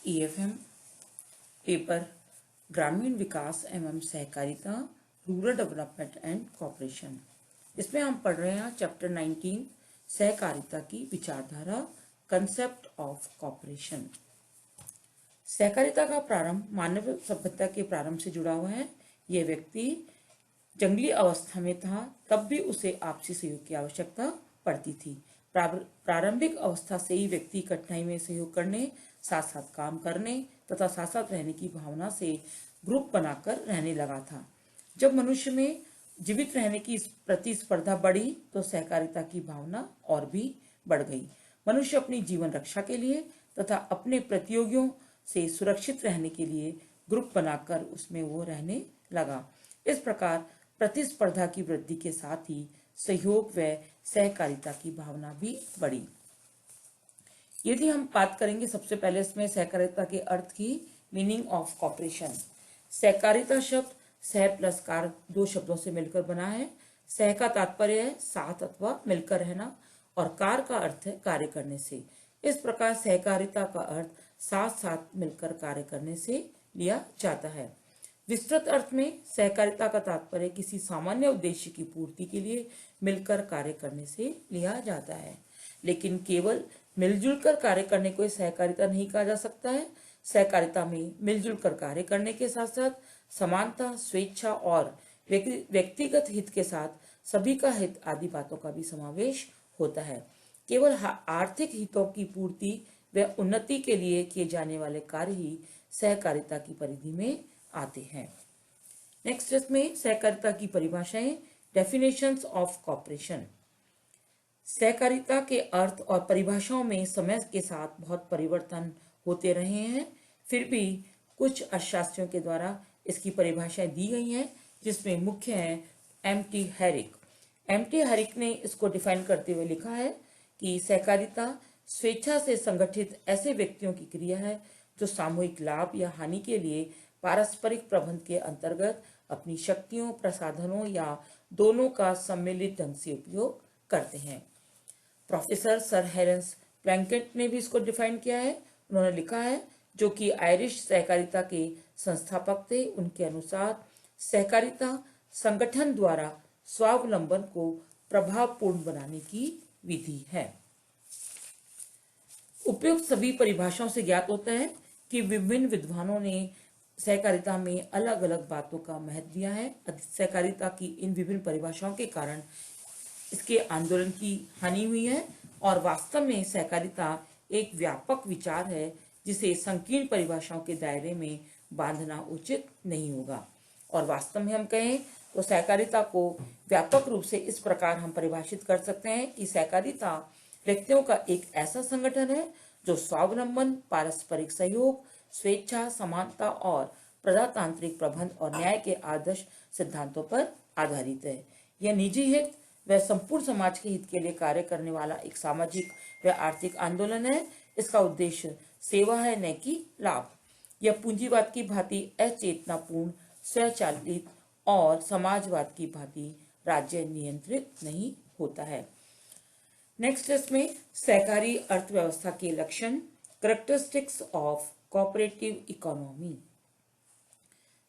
EFM paper ग्रामीण विकास एवं सहकारिता, रूरल डेवलपमेंट एंड कॉपरेशन। इसमें हम पढ़ रहे हैं चैप्टर 19 सहकारिता की विचारधारा, कंसेप्ट ऑफ कॉपरेशन। सहकारिता का प्रारंभ मानव सभ्यता के प्रारंभ से जुड़ा हुआ है। यह व्यक्ति जंगली अवस्था में था, तब भी उसे आपसी सहयोग की आवश्यकता पड़ती थी। प्रारंभिक अवस्था से ही व्यक्ति कठिनाई में सहयोग करने, साथ साथ काम करने तथा साथ साथ रहने की भावना से ग्रुप बनाकर रहने लगा था। जब मनुष्य में जीवित रहने की प्रतिस्पर्धा बढ़ी तो सहकारिता की भावना और भी बढ़ गई। मनुष्य अपनी जीवन रक्षा के लिए तथा अपने प्रतियोगियों से सुरक्षित रहने के लिए ग्रुप बनाकर उसमें वो रहने लगा। इस प्रकार प्रतिस्पर्धा की वृद्धि के साथ ही सहयोग व सहकारिता की भावना भी बढ़ी। यदि हम बात करेंगे सबसे पहले इसमें सहकारिता के अर्थ की, मीनिंग ऑफ कॉपरेशन। सहकारिता शब्द सह प्लस कार दो शब्दों से मिलकर बना है। सह का तात्पर्य है साथ अथवा मिलकर रहना और कार का अर्थ है कार्य करने से। इस प्रकार सहकारिता का अर्थ साथ साथ मिलकर कार्य करने से लिया जाता है। विस्तृत अर्थ में सहकारिता का तात्पर्य किसी सामान्य उद्देश्य की पूर्ति के लिए मिलकर कार्य करने से लिया जाता है। लेकिन केवल मिलजुल कर कार्य करने को सहकारिता नहीं कहा जा सकता है। सहकारिता में मिलजुल कर कार्य करने के साथ साथ समानता, स्वेच्छा और व्यक्तिगत हित के साथ सभी का हित आदि बातों का भी समावेश होता है। केवल आर्थिक हितों की पूर्ति व उन्नति के लिए किए जाने वाले कार्य ही सहकारिता की परिधि में आते हैं। नेक्स्ट इसमें सहकारिता की परिभाषाएं, डेफिनेशंस ऑफ कॉपरेशन। सहकारिता के अर्थ और परिभाषाओं में समय के साथ बहुत परिवर्तन होते रहे हैं, फिर भी कुछ अर्थशास्त्रियों के द्वारा इसकी परिभाषाएं दी गई हैं, जिसमें मुख्य है एम.टी. हैरिक। एम.टी. हैरिक ने इसको डिफाइन करते हुए लिखा है कि सहकारिता स्वेच्छा से संगठित ऐसे व्यक्तियों की क्रिया है जो सामूहिक लाभ या हानि के लिए पारस्परिक प्रबंध के अंतर्गत अपनी शक्तियों, प्रसाधनों या दोनों का सम्मिलित ढंग से उपयोग करते हैं। प्रोफेसर सर हेरेंस प्लैंकेट ने भी इसको डिफाइन किया है। उन्होंने लिखा है, जो कि आयरिश सहकारिता के संस्थापक थे, उनके अनुसार सहकारिता संगठन द्वारा स्वावलंबन को प्रभावपूर्ण बनाने की विधि है। उपयुक्त सभी परिभाषाओं से ज्ञात होता है कि विभिन्न विद्वानों ने सहकारिता में अलग अलग बातों का महत्व दिया है। सहकारिता की इन विभिन्न परिभाषाओं के कारण इसके आंदोलन की हानि हुई है और वास्तव में सहकारिता एक व्यापक विचार है जिसे संकीर्ण परिभाषाओं के दायरे में बांधना उचित नहीं होगा। और वास्तव में हम कहें तो सहकारिता को व्यापक रूप से इस प्रकार हम परिभाषित कर सकते हैं कि सहकारिता व्यक्तियों का एक ऐसा संगठन है जो स्वावलंबन, पारस्परिक सहयोग, स्वेच्छा, समानता और प्रजातांत्रिक प्रबंध और न्याय के आदर्श सिद्धांतों पर आधारित है। यह निजी हित व संपूर्ण समाज के हित के लिए कार्य करने वाला एक सामाजिक व आर्थिक आंदोलन है। इसका उद्देश्य सेवा है, न कि लाभ। यह पूंजीवाद की भांति अचेतनापूर्ण, स्वचालित और समाजवाद की भांति राज्य नियंत्रित नहीं होता है। नेक्स्ट इसमें सहकारी अर्थव्यवस्था के लक्षण, कैरेक्टरिस्टिक्स ऑफ कोऑपरेटिव इकोनॉमी।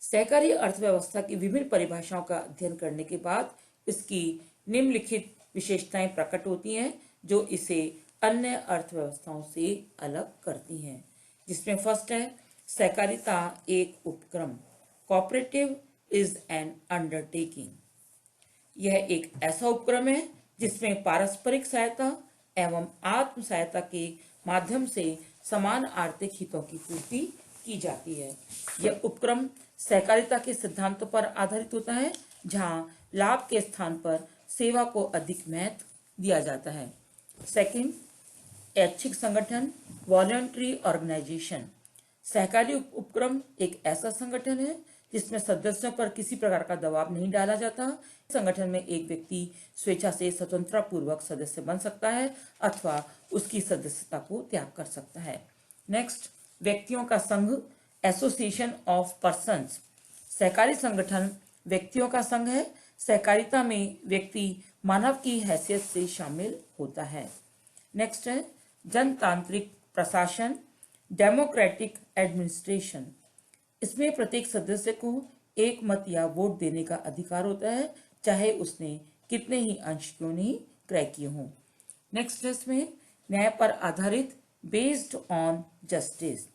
सहकारी अर्थव्यवस्था की विभिन्न परिभाषाओं का अध्ययन करने के बाद इसकी निम्नलिखित विशेषताएं प्रकट होती हैं जो इसे अन्य अर्थव्यवस्थाओं से अलग करती हैं, जिसमें फर्स्ट है सहकारिता एक उपक्रम। Cooperative is an undertaking. यह एक ऐसा उपक्रम है जिसमें पारस्परिक सहायता एवं आत्म सहायता के माध्यम से समान आर्थिक हितों की पूर्ति की जाती है। यह उपक्रम सहकारिता के सिद्धांतों पर आधारित होता है, जहां लाभ के स्थान पर सेवा को अधिक महत्व दिया जाता है। सेकंड, ऐच्छिक संगठन, वॉलंटरी ऑर्गेनाइजेशन। सहकारी उपक्रम एक ऐसा संगठन है जिसमें सदस्यों पर किसी प्रकार का दबाव नहीं डाला जाता। संगठन में एक व्यक्ति स्वेच्छा से स्वतंत्रता पूर्वक सदस्य बन सकता है अथवा उसकी सदस्यता को त्याग कर सकता है। नेक्स्ट, व्यक्तियों का संघ, एसोसिएशन ऑफ पर्सन्स। सहकारी संगठन व्यक्तियों का संघ है। सहकारिता में व्यक्ति मानव की हैसियत से शामिल होता है। नेक्स्ट है जनतांत्रिक प्रशासन। डेमोक्रेटिक एडमिनिस्ट्रेशन, इसमें प्रत्येक सदस्य को एक मत या वोट देने का अधिकार होता है, चाहे उसने कितने ही अंश क्यों नहीं क्रय किए हों। नेक्स्ट है इसमें न्याय पर आधारित, बेस्ड ऑन जस्टिस।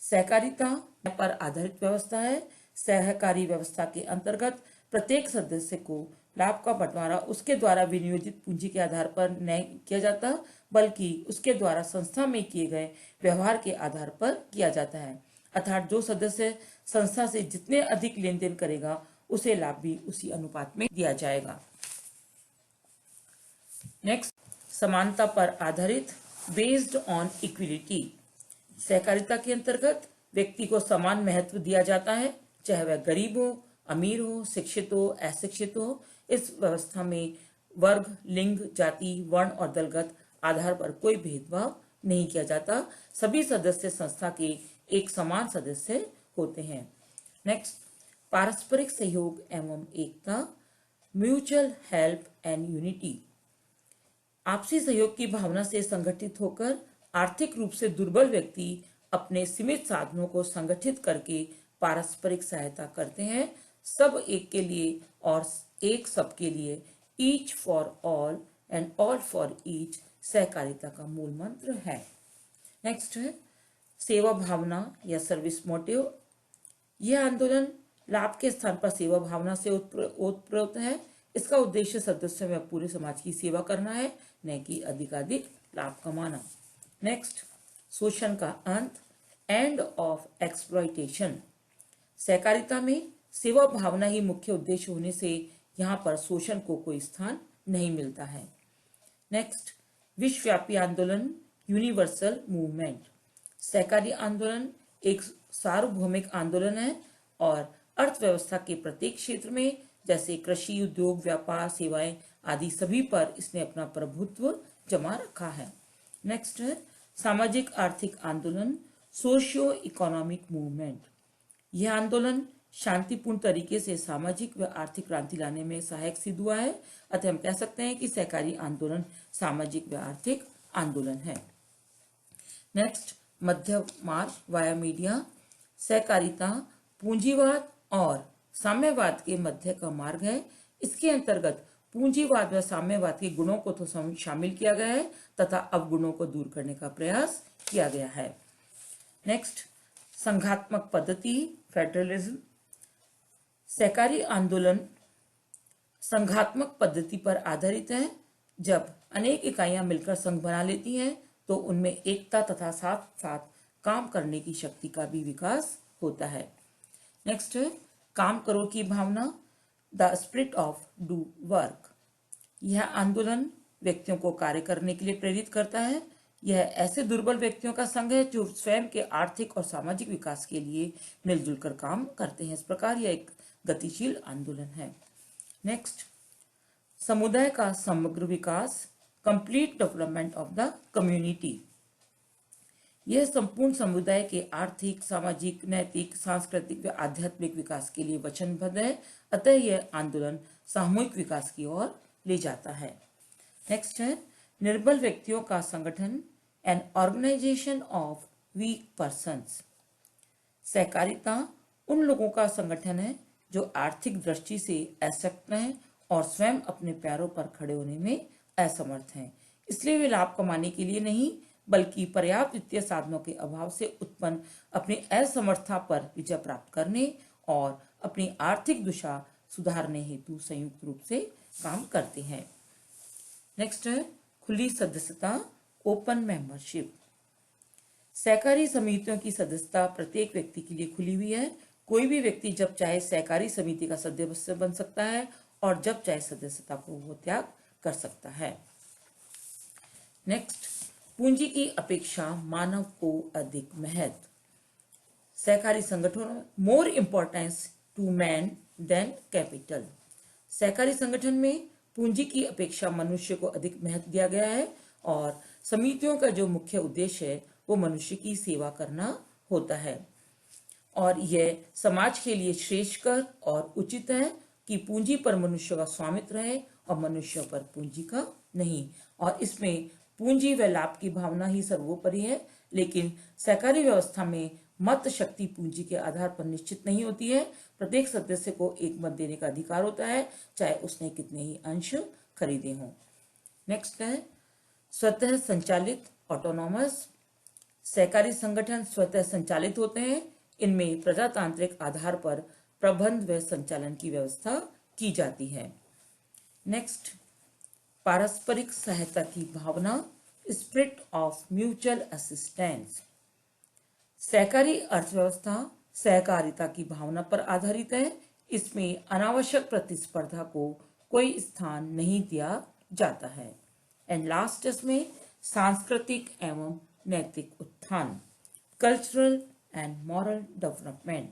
सहकारिता न्याय पर आधारित व्यवस्था है। सहकारी व्यवस्था के अंतर्गत प्रत्येक सदस्य को लाभ का बंटवारा उसके द्वारा विनियोजित पूंजी के आधार पर नहीं किया जाता, बल्कि उसके द्वारा संस्था में किए गए व्यवहार के आधार पर किया जाता है। अर्थात जो सदस्य संस्था से जितने अधिक लेन देन करेगा उसे लाभ भी उसी अनुपात में दिया जाएगा। नेक्स्ट, समानता पर आधारित, बेस्ड ऑन इक्विलिटी। सहकारिता के अंतर्गत व्यक्ति को समान महत्व दिया जाता है, चाहे वह गरीब हो, अमीर हो, शिक्षित हो, अशिक्षित हो। इस व्यवस्था में वर्ग, लिंग, जाति, वर्ण और दलगत आधार पर कोई भेदभाव नहीं किया जाता। सभी सदस्य संस्था के एक समान सदस्य होते हैं। नेक्स्ट, पारस्परिक सहयोग एवं एकता, म्यूचुअल हेल्प एंड यूनिटी। आपसी सहयोग की भावना से संगठित होकर आर्थिक रूप से दुर्बल व्यक्ति अपने सीमित साधनों को संगठित करके पारस्परिक सहायता करते हैं। सब एक के लिए और एक सबके लिए, each for all and all for each, सहकारिता का मूल मंत्र है। नेक्स्ट है सेवा भावना या सर्विस मोटिव। यह आंदोलन लाभ के स्थान पर सेवा भावना से ओतप्रोत है। इसका उद्देश्य सदस्यों में पूरे समाज की सेवा करना है, न कि अधिकाधिक लाभ कमाना। नेक्स्ट, शोषण का अंत, एंड ऑफ एक्सप्लॉयटेशन। सहकारिता में सेवा भावना ही मुख्य उद्देश्य होने से यहाँ पर शोषण को कोई स्थान नहीं मिलता है। नेक्स्ट, विश्वव्यापी आंदोलन, यूनिवर्सल मूवमेंट। सहकारी आंदोलन एक सार्वभौमिक आंदोलन है और अर्थव्यवस्था के प्रत्येक क्षेत्र में, जैसे कृषि, उद्योग, व्यापार, सेवाएं आदि सभी पर इसने अपना प्रभुत्व जमा रखा है। नेक्स्ट है सामाजिक आर्थिक आंदोलन, सोशियो इकोनॉमिक मूवमेंट। यह आंदोलन शांतिपूर्ण तरीके से सामाजिक व आर्थिक क्रांति लाने में सहायक सिद्ध हुआ है। अतः हम कह सकते हैं कि सहकारी आंदोलन सामाजिक व आर्थिक आंदोलन है। नेक्स्ट, मध्य मार्ग वाया मीडिया। सहकारिता पूंजीवाद और साम्यवाद के मध्य का मार्ग है। इसके अंतर्गत पूंजीवाद व साम्यवाद के गुणों को तो शामिल किया गया है तथा अवगुणों को दूर करने का प्रयास किया गया है। नेक्स्ट, संघात्मक पद्धति, फेडरलिज्म। सहकारी आंदोलन संघात्मक पद्धति पर आधारित है। जब अनेक इकाइयां मिलकर संघ बना लेती हैं तो उनमें एकता तथा साथ साथ काम करने की शक्ति का भी विकास होता है। नेक्स्ट है काम करो की भावना, the spirit of do work. यह आंदोलन व्यक्तियों को कार्य करने के लिए प्रेरित करता है। यह ऐसे दुर्बल व्यक्तियों का संघ है जो स्वयं के आर्थिक और सामाजिक विकास के लिए मिलजुल कर काम करते हैं। इस प्रकार यह एक गतिशील आंदोलन है। नेक्स्ट, समुदाय का समग्र विकास, complete development of the community. यह संपूर्ण समुदाय के आर्थिक, सामाजिक, नैतिक, सांस्कृतिक व आध्यात्मिक विकास के लिए वचनबद्ध है। अतः यह आंदोलन सामूहिक विकास की ओर ले जाता है। नेक्स्ट है निर्बल व्यक्तियों का संगठन, an organisation of weak persons. सहकारिता उन लोगों का संगठन है जो आर्थिक दृष्टि से अशक्त हैं और स्वयं अपने पैरों पर खड़े होने में असमर्थ हैं। इसलिए वे लाभ कमाने के लिए नहीं, बल्कि पर्याप्त वित्तीय साधनों के अभाव से उत्पन्न अपनी असमर्थता पर विजय प्राप्त करने और अपनी आर्थिक दशा सुधारने हेतु संयुक्त रूप से काम करते हैं। नेक्स्ट है खुली सदस्यता, ओपन मेंबरशिप। सहकारी समितियों की सदस्यता प्रत्येक व्यक्ति के लिए खुली हुई है। कोई भी व्यक्ति जब चाहे सहकारी समिति का सदस्य बन सकता है और जब चाहे सदस्यता को वो त्याग कर सकता है। नेक्स्ट, पूंजी की अपेक्षा मानव को अधिक महत्व। सहकारी संगठनों में more importance to man than capital. सहकारी संगठन में पूंजी की अपेक्षा मनुष्य को अधिक महत्व दिया गया है और समितियों का जो मुख्य उद्देश्य है वो मनुष्य की सेवा करना होता है और यह समाज के लिए श्रेष्ठकर और उचित है कि पूंजी पर मनुष्य का स्वामित्व रहे और मनुष्य पर पूंजी का नहीं। और इसमें पूंजी व लाभ की भावना ही सर्वोपरि है। लेकिन सहकारी व्यवस्था में मत शक्ति पूंजी के आधार पर निश्चित नहीं होती है। प्रत्येक सदस्य को एक मत देने का अधिकार होता है, चाहे उसने कितने ही अंश खरीदे हों। नेक्स्ट है स्वतः संचालित ऑटोनॉमस। सहकारी संगठन स्वतः संचालित होते हैं। इनमें प्रजातांत्रिक आधार पर प्रबंध व संचालन की व्यवस्था की जाती है। नेक्स्ट, पारस्परिक सहायता की भावना, स्पिरिट ऑफ म्यूचुअल असिस्टेंस। सहकारी अर्थव्यवस्था सहकारिता की भावना पर आधारित है। इसमें अनावश्यक प्रतिस्पर्धा को कोई स्थान नहीं दिया जाता है। एंड लास्ट इसमें सांस्कृतिक एवं नैतिक उत्थान, कल्चरल एंड मॉरल डेवलपमेंट।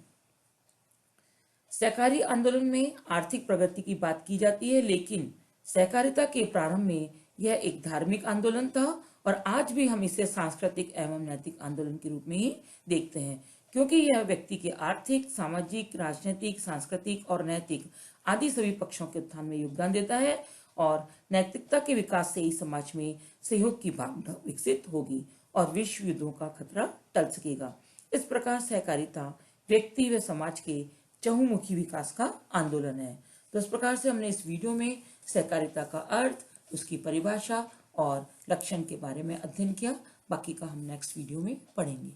सहकारी आंदोलन में आर्थिक प्रगति की बात की जाती है, लेकिन सहकारिता के प्रारंभ में यह एक धार्मिक आंदोलन था और आज भी हम इसे सांस्कृतिक एवं नैतिक आंदोलन के रूप में ही देखते हैं, क्योंकि यह व्यक्ति के आर्थिक, सामाजिक, राजनीतिक, सांस्कृतिक और नैतिक आदि सभी पक्षों के उत्थान में योगदान देता है और नैतिकता के विकास से ही समाज में सहयोग की भावना विकसित होगी और विश्व युद्धों का खतरा टल सकेगा। इस प्रकार सहकारिता व्यक्ति व समाज के चहुमुखी विकास का आंदोलन है। तो इस प्रकार से हमने इस वीडियो में सहकारिता का अर्थ, उसकी परिभाषा और लक्षण के बारे में अध्ययन किया। बाकी का हम नेक्स्ट वीडियो में पढ़ेंगे।